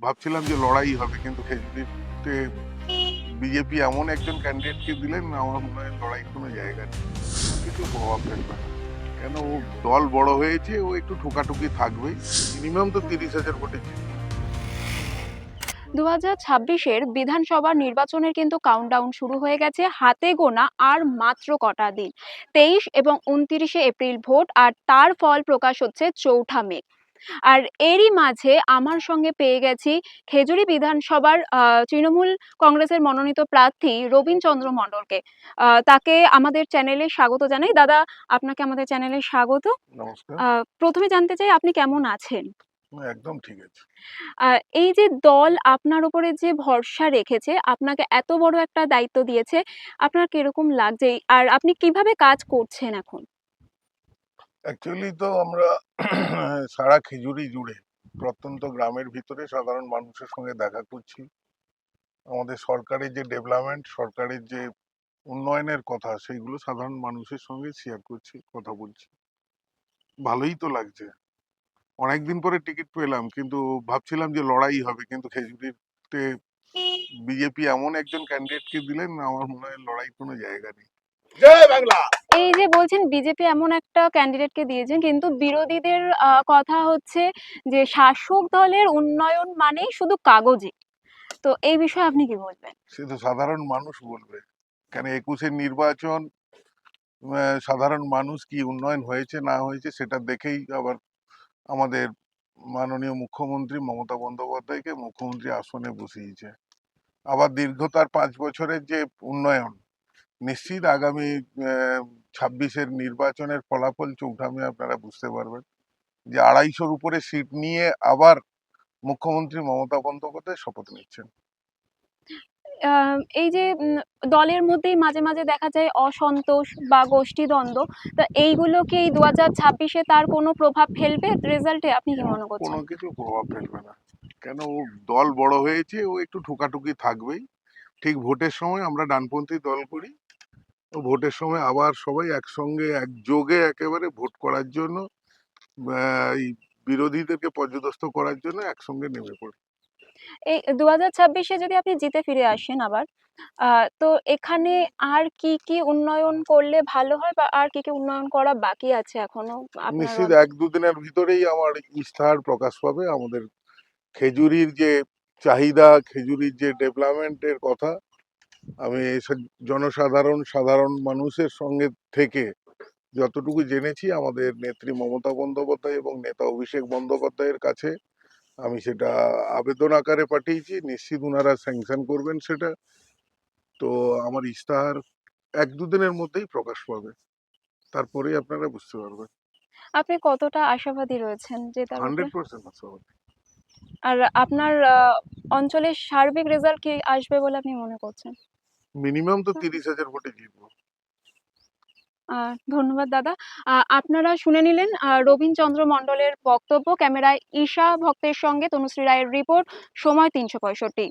ভাবছিলাম যে লড়াই হবে, কিন্তু খেজুরিতে বিজেপি এমন একজন ক্যান্ডিডেটকে দিলেন, আমার মনে হয় লড়াই কোনো জায়গা নেই, কিছু প্রভাব ফেলবে না। কেন, ও দল বড় হয়েছে, ও একটু ঠোকাঠুকি থাকবেই। মিনিমাম তো 30,000 ভোটে জিতবে। 2026-এর বিধানসভা নির্বাচনের কিন্তু কাউন্টডাউন শুরু হয়ে গেছে, হাতে গোনা আর মাত্র কটা দিন। 23 এবং 29 এপ্রিল ভোট, আর তার ফল প্রকাশ হচ্ছে 4 মে। আর এরই মাঝে আমার সঙ্গে পেয়ে গেছি খেজুরি বিধানসভার তৃণমূল কংগ্রেসের মনোনীত প্রার্থী রবীন চন্দ্র মণ্ডলকে। তাকে আমাদের চ্যানেলে স্বাগত জানাই। দাদা, আপনাকে আমাদের চ্যানেলে স্বাগত। নমস্কার। প্রথমে জানতে চাই আপনি কেমন আছেন? একদম ঠিক আছে। এই যে দল আপনার উপরে যে ভরসা রেখেছে, আপনাকে এত বড় একটা দায়িত্ব দিয়েছে, আপনার কিরকম লাগছে? আর আপনি কিভাবে কাজ করছেন এখন? অ্যাকচুয়ালি তো আমরা সারা খেজুরি জুড়ে প্রত্যন্ত গ্রামের ভিতরে সাধারণ মানুষের সঙ্গে দেখা করছি। আমাদের সরকারের যে ডেভেলপমেন্ট, সরকারের যে উন্নয়নের কথা, সেইগুলো সাধারণ মানুষের সঙ্গে শেয়ার করছি, কথা বলছি। ভালোই তো লাগছে। অনেকদিন পরে টিকিট পেলাম, কিন্তু ভাবছিলাম যে লড়াই হবে, কিন্তু খেজুরিতে বিজেপি এমন একজন ক্যান্ডিডেটকে দিলেন, আমার মনে হয় লড়াই কোনো জায়গা নেই। জয় বাংলা। এই যে বলছেন বিজেপি এমন একটা ক্যান্ডিডেটকে দিয়েছেন, কিন্তু বিরোধীদের কথা হচ্ছে যে শাসক দলের উন্নয়ন মানেই শুধু কাগজে। তো এই বিষয়ে আপনি কি বলবেন? সে তো সাধারণ মানুষ বলবে। কেন, 21-এর নির্বাচন, সাধারণ মানুষ কি উন্নয়ন হয়েছে না হয়েছে সেটা দেখেই আবার আমাদের মাননীয় মুখ্যমন্ত্রী মমতা বন্দ্যোপাধ্যায়কে মুখ্যমন্ত্রী আসনে বসিয়েছে। আবার দীর্ঘতার 5 বছরের যে উন্নয়ন, নিশ্চিত আগামী 26-এর নির্বাচনের ফলাফল চৌঠামে আপনারা বুঝতে পারবেন যে 250-র উপরে সিট নিয়ে আবার মুখ্যমন্ত্রী মমতা বন্দ্যোপাধ্যায় শপথ নিচ্ছেন। এই যে দলের মধ্যেই মাঝে মাঝে দেখা যায় অসন্তোষ বা গোষ্ঠীদ্বন্দ্ব। তো এইগুলো কি এই 2026-এ তার কোনো প্রভাব ফেলবে রেজাল্টে? আপনি কি মনে কোনো করছেন? কিছু প্রভাব ফেলবে না। কেন, ও দল বড় হয়েছে, ও একটু ঠোকাঠুকি থাকবেই। ঠিক ভোটের সময় আমরা ডানপন্থী দল করি, তো ভোটের সময় আবার সবাই একসঙ্গে একযোগে একেবারে ভোট করার জন্য, এই বিরোধীদেরকে পর্যদস্ত করার জন্য একসঙ্গে নেমে পড়ি। এই 2026-এ যদি আপনি জিতে ফিরে আসেন আবার, তো এখানে আর কি কি উন্নয়ন করলে ভালো হয়, বা আর কি কি উন্নয়ন করা বাকি আছে এখনো আপনার নিশ্চিত অঞ্চলে? 1-2 দিনের ভিতরেই আমার ইশতেহার প্রকাশ পাবে। আমাদের খেজুরির যে চাহিদা, খেজুরির যে ডেভেলপমেন্টের কথা, আমি জনসাধারণ, সাধারণ মানুষের সঙ্গে থেকে যতটুকু জেনেছি, আমাদের নেত্রী মমতা বন্দ্যোপাধ্যায় এবং নেতা অভিষেক বন্দ্যোপাধ্যায়ের কাছে আমি সেটা আবেদন আকারে পাঠিয়েছি। নিশ্চিত ওনারা স্যাংশন করবেন সেটা। তো আমার ইশতেহার 1-2 দিনের মধ্যেই প্রকাশ পাবে, তারপরেই আপনারা বুঝতে পারবেন। আপনি কতটা আশাবাদী রয়েছেন জেতার উপরে? 100% আশাবাদী। আর আপনার অঞ্চলের সার্বিক রেজাল্ট কি আসবে বলে আপনি মনে করছেন? মিনিমাম তো 30,000 ভোটে জিতবো। ধন্যবাদ দাদা। আপনারা শুনে নিলেন রবীন চন্দ্র মণ্ডলের বক্তব্য। ক্যামেরায় ঈশা ভক্তের সঙ্গে তনুশ্রী রায়ের রিপোর্ট, সময় 365।